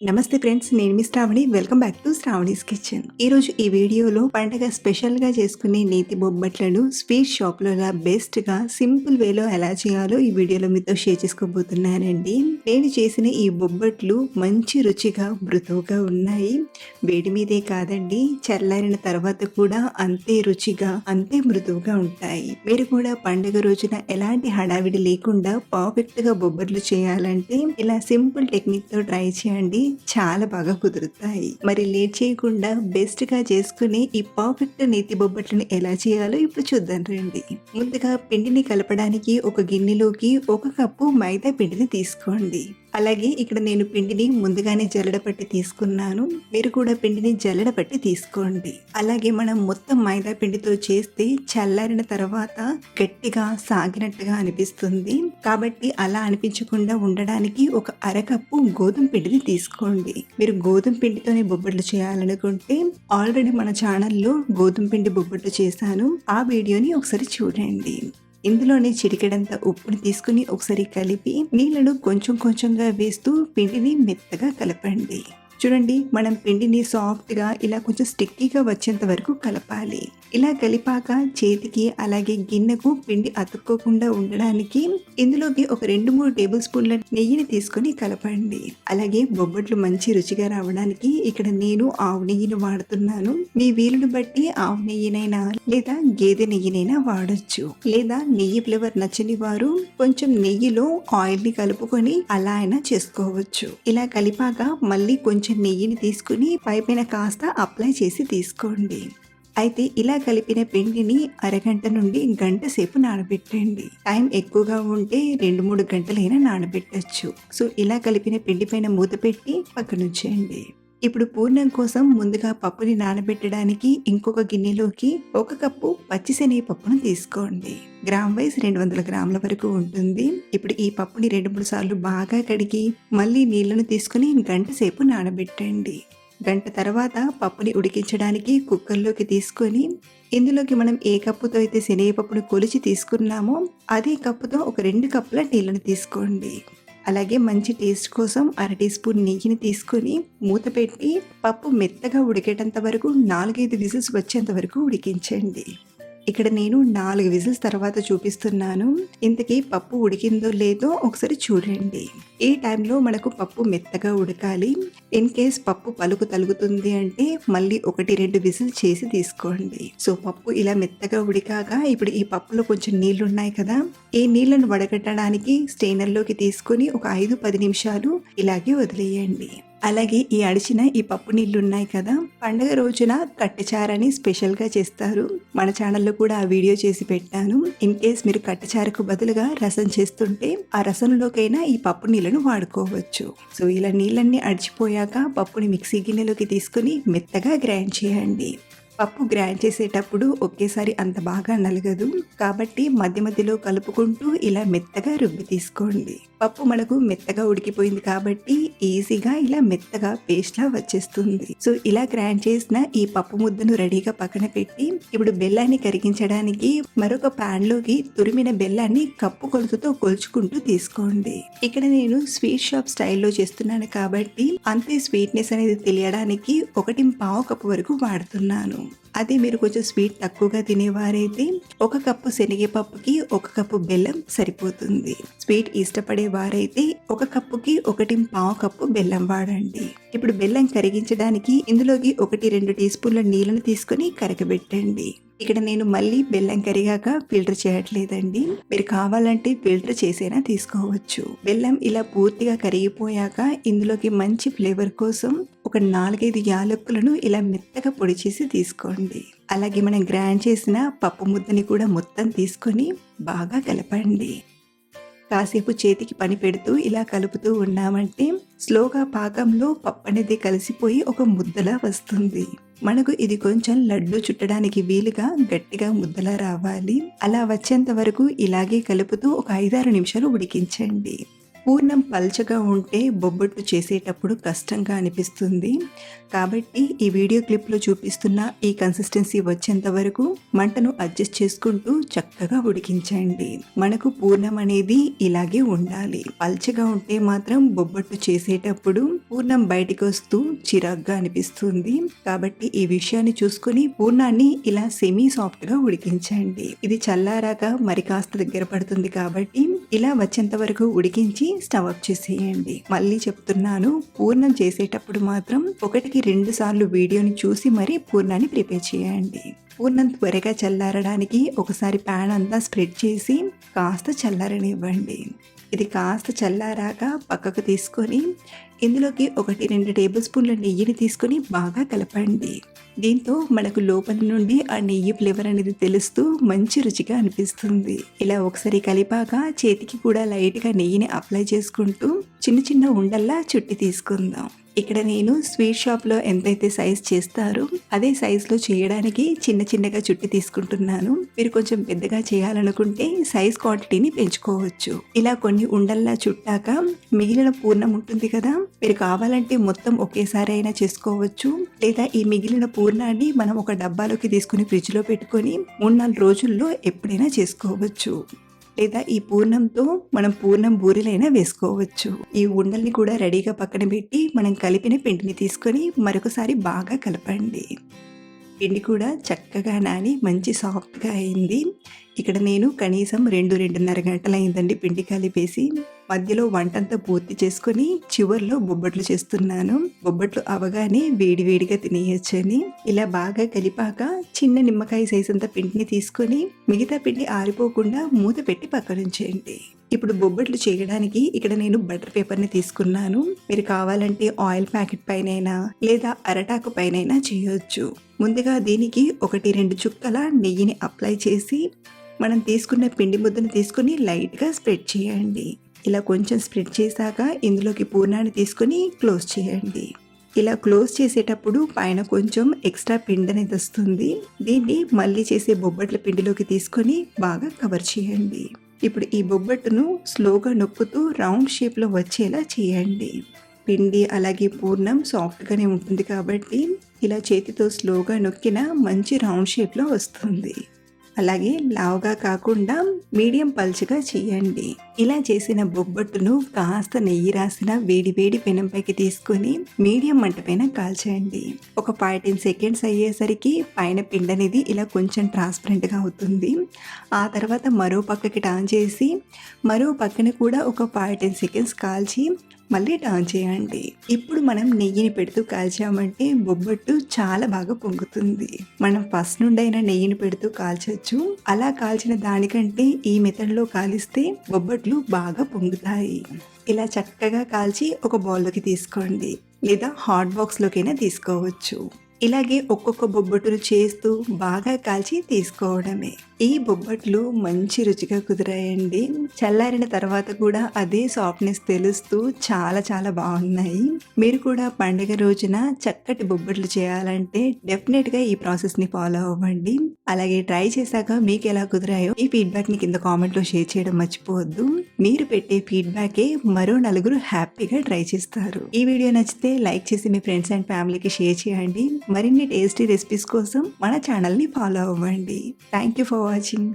నమస్తే ఫ్రెండ్స్, నేను మీ Shravani. Welcome back to Shravani's kitchen. ఈరోజు ఈ వీడియోలో పండగ స్పెషల్గా చేసుకునే నేతి బొబ్బట్లను స్వీట్ షాప్లో బెస్ట్గా సింపుల్ వేలో ఎలా చేయాలో ఈ వీడియోలో మీతో షేర్ చేసుకోబోతున్నానండి. నేను చేసిన ఈ బొబ్బట్లు మంచి రుచిగా మృదువుగా ఉన్నాయి. వేడి మీదే కాదండి, చల్లారిన తర్వాత కూడా అంతే రుచిగా అంతే మృదువుగా ఉంటాయి. మీరు కూడా పండుగ రోజున ఎలాంటి హడావిడి లేకుండా పర్ఫెక్ట్గా బొబ్బట్లు చేయాలంటే ఇలా సింపుల్ టెక్నిక్తో ట్రై చేయండి. చాలా బాగా కుదురుతాయి. మరి లేట్ చేయకుండా బెస్ట్ గా చేసుకుని ఈ పర్ఫెక్ట్ నేతి బొబ్బట్లను ఎలా చేయాలో ఇప్పుడు చూద్దాం రండి. ముందుగా పిండిని కలపడానికి ఒక గిన్నెలోకి 1 కప్పు మైదా పిండిని తీసుకోండి. అలాగే ఇక్కడ నేను పిండిని ముందుగానే జల్లెడపట్టి తీసుకున్నాను. మీరు కూడా పిండిని జల్లెడపట్టి తీసుకోండి. అలాగే మనం మొత్తం మైదా పిండితో చేస్తే చల్లారిన తర్వాత గట్టిగా సాగినట్టుగా అనిపిస్తుంది. కాబట్టి అలా అనిపించకుండా ఉండడానికి ఒక 1/2 కప్పు గోధుమ పిండిని తీసుకోండి. మీరు గోధుమ పిండితోనే బొబ్బట్లు చేయాలనుకుంటే ఆల్రెడీ మన ఛానల్లో గోధుమ పిండి బొబ్బట్లు చేశాను. ఆ వీడియోని ఒకసారి చూడండి. ఇందులోనే చిటికెడంత ఉప్పుని తీసుకుని ఒకసారి కలిపి నీళ్లను కొంచెం కొంచెంగా వేస్తూ పిండిని మెత్తగా కలపండి. చూడండి, మనం పిండిని సాఫ్ట్గా ఇలా కొంచెం స్టిక్కీగా వచ్చేంత వరకు కలపాలి. ఇలా కలిపాక చేతికి అలాగే గిన్నెకు పిండి అతుక్కోకుండా ఉండడానికి ఇందులోకి ఒక 2-3 టేబుల్ స్పూన్ల నెయ్యిని తీసుకొని కలపండి. అలాగే బొబ్బట్లు మంచి రుచిగా రావడానికి ఇక్కడ నేను ఆవు నెయ్యిని వాడుతున్నాను. మీ వీలుని బట్టి ఆవు నెయ్యినైనా లేదా గేదె నెయ్యినైనా వాడొచ్చు. లేదా నెయ్యి ఫ్లేవర్ నచ్చని వారు కొంచెం నెయ్యిలో ఆయిల్ ని కలుపుకొని అలా అయినా చేసుకోవచ్చు. ఇలా కలిపాక మళ్ళీ కొంచెం నెయ్యిని తీసుకుని పైపైన కాస్త అప్లై చేసి తీసుకోండి. అయితే ఇలా కలిపిన పిండిని 1/2 గంట నుండి గంట సేపు నానబెట్టండి. టైం ఎక్కువగా ఉంటే 2-3 గంటలైనా నానబెట్టచ్చు. సో ఇలా కలిపిన పిండి పైన మూత పెట్టి పక్కనుంచండి. ఇప్పుడు పూర్ణం కోసం ముందుగా పప్పుని నానబెట్టడానికి ఇంకొక గిన్నెలోకి 1 కప్పు పచ్చిశనగపప్పును తీసుకోండి. గ్రామ్ వైజ్ 200 గ్రాముల వరకు ఉంటుంది. ఇప్పుడు ఈ పప్పుని 2-3 సార్లు బాగా కడిగి మళ్ళీ నీళ్లను తీసుకుని గంట సేపు నానబెట్టండి. గంట తర్వాత పప్పుని ఉడికించడానికి కుక్కర్లోకి తీసుకొని ఇందులోకి మనం ఏ కప్పుతో అయితే శనగపప్పును కొలిచి తీసుకున్నామో అదే కప్పుతో ఒక 2 కప్పుల నీళ్లను తీసుకోండి. అలాగే మంచి టేస్ట్ కోసం 1/2 టీ స్పూన్ నెయ్యిని తీసుకొని మూత పెట్టి పప్పు మెత్తగా ఉడికేటంత వరకు 4-5 విజిల్స్ వచ్చేంత వరకు ఉడికించండి. ఇక్కడ నేను 4 విజిల్స్ తర్వాత చూపిస్తున్నాను. ఇంతకీ పప్పు ఉడికిందో లేదో ఒకసారి చూడండి. ఈ టైంలో మనకు పప్పు మెత్తగా ఉడకాలి. ఇన్ కేస్ పప్పు పలుకు తలుగుతుంది అంటే మళ్ళీ 1-2 విజిల్ చేసి తీసుకోండి. సో పప్పు ఇలా మెత్తగా ఉడికాక ఇప్పుడు ఈ పప్పులో కొంచెం నీళ్లు ఉన్నాయి కదా, ఈ నీళ్లను వడగట్టడానికి స్టెయినర్లోకి తీసుకొని ఒక 5-10 నిమిషాలు ఇలాగే వదిలేయండి. అలాగే ఈ అడిచిన ఈ పప్పు నీళ్లు ఉన్నాయి కదా, పండుగ రోజున కట్టెచారని స్పెషల్గా చేస్తారు. మన ఛానల్లో కూడా ఆ వీడియో చేసి పెట్టాను. ఇన్ కేస్ మీరు కట్టెచారకు బదులుగా రసం చేస్తుంటే ఆ రసంలోకైనా ఈ పప్పు నీళ్లను వాడుకోవచ్చు. సో ఇలా నీళ్ళన్నీ అడిచిపోయాక పప్పుని మిక్సీ గిన్నెలోకి తీసుకుని మెత్తగా గ్రైండ్ చేయండి. పప్పు గ్రైండ్ చేసేటప్పుడు ఒకేసారి అంత బాగా నలగదు. కాబట్టి మధ్య మధ్యలో కలుపుకుంటూ ఇలా మెత్తగా రుబ్బి తీసుకోండి. పప్పు మనకు మెత్తగా ఉడికిపోయింది కాబట్టి ఈజీగా ఇలా మెత్తగా పేస్ట్లా వచ్చేస్తుంది. సో ఇలా గ్రైండ్ చేసిన ఈ పప్పు ముద్దను రెడీగా పక్కన పెట్టి ఇప్పుడు బెల్లాన్ని కరిగించడానికి మరొక ప్యాన్ లోకి తురిమిన బెల్లాన్ని కప్పు కొలతతో కొలుచుకుంటూ తీసుకోండి. ఇక్కడ నేను స్వీట్ షాప్ స్టైల్లో చేస్తున్నాను కాబట్టి అంతే స్వీట్నెస్ అనేది తెలియడానికి 1.25 కప్పు వరకు వాడుతున్నాను. అదే మీరు కొంచెం స్వీట్ తక్కువగా తినేవారైతే 1 కప్పు శనగపప్పుకి 1 కప్పు బెల్లం సరిపోతుంది. స్వీట్ ఇష్టపడే వారైతే 1 కప్పుకి 1.25 కప్పు బెల్లం వాడండి. ఇప్పుడు బెల్లం కరిగించడానికి ఇందులోకి 1-2 టీ స్పూన్ల నీళ్లను తీసుకుని కరగబెట్టండి. ఇక్కడ నేను మళ్ళీ బెల్లం కరిగాక ఫిల్టర్ చేయట్లేదండి. మీరు కావాలంటే ఫిల్టర్ చేసైనా తీసుకోవచ్చు. బెల్లం ఇలా పూర్తిగా కరిగిపోయాక ఇందులోకి మంచి ఫ్లేవర్ కోసం ఒక 4-5 యాలక్కులను ఇలా మెత్తగా పొడి చేసి తీసుకోండి. అలాగే మనం గ్రైండ్ చేసిన పప్పు ముద్దని కూడా మొత్తం తీసుకొని బాగా కలపండి. కాసేపు చేతికి పని పెడుతూ ఇలా కలుపుతూ ఉన్నామంటే స్లోగా పాకంలో పప్పు అనేది కలిసిపోయి ఒక ముద్దలా వస్తుంది. మనకు ఇది కొంచెం లడ్డు చుట్టడానికి వీలుగా గట్టిగా ముద్దలా రావాలి. అలా వచ్చేంత వరకు ఇలాగే కలుపుతూ ఒక 5-6 నిమిషాలు ఉడికించండి. పూర్ణం పల్చగా ఉంటే బొబ్బట్లు చేసేటప్పుడు కష్టంగా అనిపిస్తుంది. కాబట్టి ఈ వీడియో క్లిప్‌లో చూపిస్తున్న ఈ కన్సిస్టెన్సీ వచ్చేంత వరకు మంటను అడ్జస్ట్ చేసుకుంటూ చక్కగా ఉడికించండి. మనకు పూర్ణం అనేది ఇలాగే ఉండాలి. పల్చగా ఉంటే మాత్రం బొబ్బట్లు చేసేటప్పుడు పూర్ణం బయటికొస్తూ చిరాగ్గా అనిపిస్తుంది. కాబట్టి ఈ విషయాన్ని చూసుకొని పూర్ణాన్ని ఇలా సెమీ సాఫ్ట్‌గా ఉడికించండి. ఇది చల్లారాక మరి కాస్త దగ్గర పడుతుంది కాబట్టి ఇలా వచ్చేంత వరకు ఉడికించి స్టవ్ ఆఫ్ చేసేయండి. మళ్ళీ చెప్తున్నాను, పూర్ణం చేసేటప్పుడు మాత్రం 1కి 2 సార్లు వీడియోని చూసి మరీ పూర్ణాన్ని ప్రిపేర్ చేయండి. పూర్ణం త్వరగా చల్లారడానికి ఒకసారి ప్యాన్ అంతా స్ప్రెడ్ చేసి కాస్త చల్లారనివ్వండి. ఇది కాస్త చల్లారాక పక్కకు తీసుకొని ఇందులోకి 1-2 టేబుల్ స్పూన్ల నెయ్యిని తీసుకొని బాగా కలపండి. దీంతో మనకు లోపల నుండి ఆ నెయ్యి ఫ్లేవర్ అనేది తెలుస్తూ మంచి రుచిగా అనిపిస్తుంది. ఇలా ఒకసారి కలిపాక చేతికి కూడా లైట్గా నెయ్యిని అప్లై చేసుకుంటూ చిన్న చిన్న ఉండల్లా చుట్టి తీసుకుందాం. ఇక్కడ నేను స్వీట్ షాప్లో ఎంతైతే సైజ్ చేస్తారో అదే సైజులో చేయడానికి చిన్న చిన్నగా చుట్టి తీసుకుంటున్నాను. మీరు కొంచెం పెద్దగా చేయాలనుకుంటే సైజ్ క్వాంటిటీని పెంచుకోవచ్చు. ఇలా కొన్ని ఉండల్లా చుట్టాక మిగిలిన పూర్ణం ఉంటుంది కదా, మీరు కావాలంటే మొత్తం ఒకేసారి అయినా చేసుకోవచ్చు. లేదా ఈ మిగిలిన పూర్ణాన్ని మనం ఒక డబ్బాలోకి తీసుకుని ఫ్రిడ్జ్లో పెట్టుకొని 3-4 రోజుల్లో ఎప్పుడైనా చేసుకోవచ్చు. లేదా ఈ పూర్ణంతో మనం పూర్ణం బూరెలైనా వేసుకోవచ్చు. ఈ ఉండల్ని కూడా రెడీగా పక్కన పెట్టి మనం కలిపిన పిండిని తీసుకొని మరొకసారి బాగా కలపండి. పిండి కూడా చక్కగా నాని మంచి సాఫ్ట్గా అయింది. ఇక్కడ నేను కనీసం 2-2.5 గంటలు అయిందండి పిండి కలిపేసి. మధ్యలో వంటంతా పూర్తి చేసుకొని చివర్లో బొబ్బట్లు చేస్తున్నాను. బొబ్బట్లు అవగానే వేడివేడిగా తినేయొచ్చని. ఇలా బాగా కలిపాక చిన్న నిమ్మకాయ సైజ్ అంత పిండిని తీసుకొని మిగతా పిండి ఆరిపోకుండా మూత పెట్టి పక్కనుంచేయండి. ఇప్పుడు బొబ్బట్లు చేయడానికి ఇక్కడ నేను బటర్ పేపర్ని తీసుకున్నాను. మీరు కావాలంటే ఆయిల్ ప్యాకెట్ పైనైనా లేదా అరటాకు పైనైనా చేయొచ్చు. ముందుగా దీనికి 1-2 చుక్కల నెయ్యిని అప్లై చేసి మనం తీసుకున్న పిండి ముద్దను తీసుకుని లైట్గా స్ప్రెడ్ చేయండి. ఇలా కొంచెం స్ప్రెడ్ చేశాక ఇందులోకి పూర్ణాన్ని తీసుకొని క్లోజ్ చేయండి. ఇలా క్లోజ్ చేసేటప్పుడు పైన కొంచెం ఎక్స్ట్రా పిండి అనేది వస్తుంది. దీన్ని మళ్ళీ చేసే బొబ్బట్ల పిండిలోకి తీసుకొని బాగా కవర్ చేయండి. ఇప్పుడు ఈ బొబ్బట్టును స్లోగా నొక్కుతూ రౌండ్ షేప్లో వచ్చేలా చేయండి. పిండి అలాగే పూర్ణం సాఫ్ట్గానే ఉంటుంది కాబట్టి ఇలా చేతితో స్లోగా నొక్కిన మంచి రౌండ్ షేప్లో వస్తుంది. అలాగే లావుగా కాకుండా మీడియం పల్చగా చేయండి. ఇలా చేసిన బొబ్బట్టును కాస్త నెయ్యి రాసిన వేడి వేడి పెనంపైకి తీసుకొని మీడియం మంట పైన కాల్చండి. ఒక 5-10 సెకండ్స్ అయ్యేసరికి పైన పిండి అనేది ఇలా కొంచెం ట్రాన్స్పరెంట్గా అవుతుంది. ఆ తర్వాత మరో పక్కకి టర్న్ చేసి మరో పక్కన కూడా ఒక 5-10 సెకండ్స్ కాల్చి మళ్ళీ టర్న్ చేయండి. ఇప్పుడు మనం నెయ్యిని పెడుతూ కాల్చామంటే బొబ్బట్టు చాలా బాగా పొంగుతుంది. మనం ఫస్ట్ నుండి అయినా నెయ్యిని పెడుతూ కాల్చొచ్చు. అలా కాల్చిన దానికంటే ఈ మెథడ్లో కాలిస్తే బొబ్బట్లు బాగా పొంగుతాయి. ఇలా చక్కగా కాల్చి ఒక బౌల్లోకి తీసుకోండి. లేదా హాట్ బాక్స్లోకైనా తీసుకోవచ్చు. ఇలాగే ఒక్కొక్క బొబ్బట్టును చేస్తూ బాగా కాల్చి తీసుకోవడమే. ఈ బొబ్బట్లు మంచి రుచిగా కుదిరాయండి. చల్లారిన తర్వాత కూడా అదే సాఫ్ట్నెస్ తెలుస్తూ చాలా చాలా బాగున్నాయి. మీరు కూడా పండుగ రోజున చక్కటి బొబ్బట్లు చేయాలంటే డెఫినెట్గా ఈ ప్రాసెస్ని ఫాలో అవ్వండి. అలాగే ట్రై చేశాక మీకు ఎలా కుదిరాయో ఈ ఫీడ్బ్యాక్ని కింద కామెంట్లో షేర్ చేయడం మర్చిపోవద్దు. మీరు పెట్టే ఫీడ్బ్యాకే మరో 4 హ్యాపీగా ట్రై చేస్తారు. ఈ వీడియో నచ్చితే లైక్ చేసి మీ ఫ్రెండ్స్ అండ్ ఫ్యామిలీకి షేర్ చేయండి. మరిన్ని టేస్టీ రెసిపీస్ కోసం మన ఛానల్ని ఫాలో అవ్వండి. Thank you for watching.